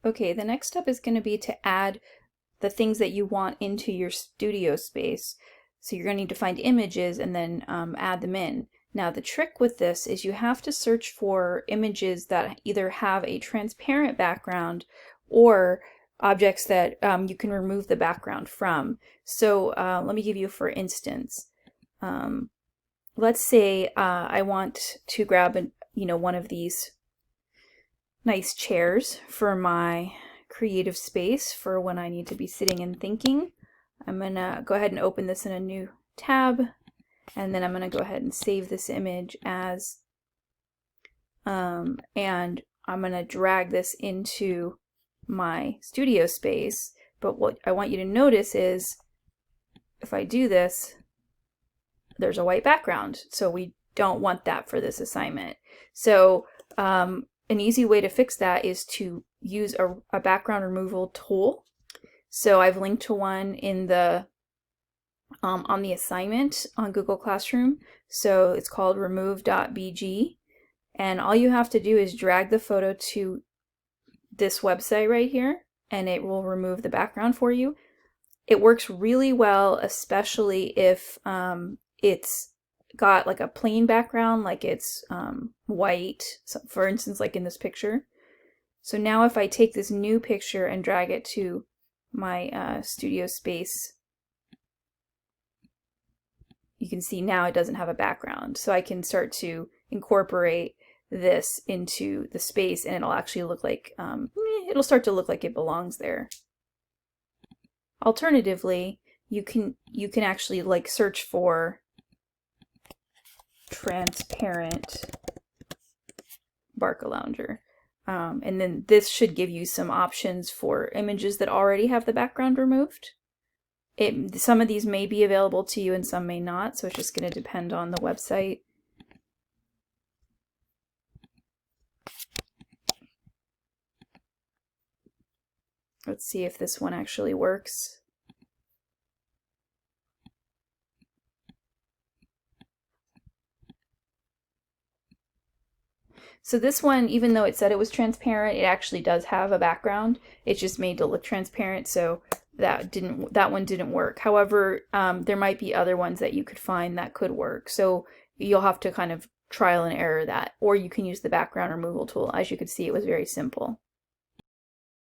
Okay, the next step is going to be to add the things that you want into your studio space. So you're going to need to find images and then add them in. Now the trick with this is you have to search for images that either have a transparent background or objects that you can remove the background from. So let me give you for instance. Let's say I want to grab one of these nice chairs for my creative space for when I need to be sitting and thinking. I'm gonna go ahead and open this in a new tab, and then I'm gonna go ahead and save this image as and I'm gonna drag this into my studio space. But what I want you to notice is if I do this, there's a white background, so we don't want that for this assignment. So an easy way to fix that is to use a background removal tool. So I've linked to one in the on the assignment on Google Classroom. So it's called Removebg, and all you have to do is drag the photo to this website right here, and it will remove the background for you. It works really well, especially if it's got like a plain background, like it's white, so for instance, like in this picture. So now if I take this new picture and drag it to my studio space, you can see now it doesn't have a background. So I can start to incorporate this into the space, and it'll actually look like, it'll start to look like it belongs there. Alternatively, you can actually like search for transparent Barcalounger. And then this should give you some options for images that already have the background removed. Some of these may be available to you and some may not, so it's just going to depend on the website. Let's see if this one actually works. So this one, even though it said it was transparent, it actually does have a background. It's just made to look transparent, so that one didn't work. However, there might be other ones that you could find that could work. So you'll have to kind of trial and error that, or you can use the background removal tool. As you could see, it was very simple.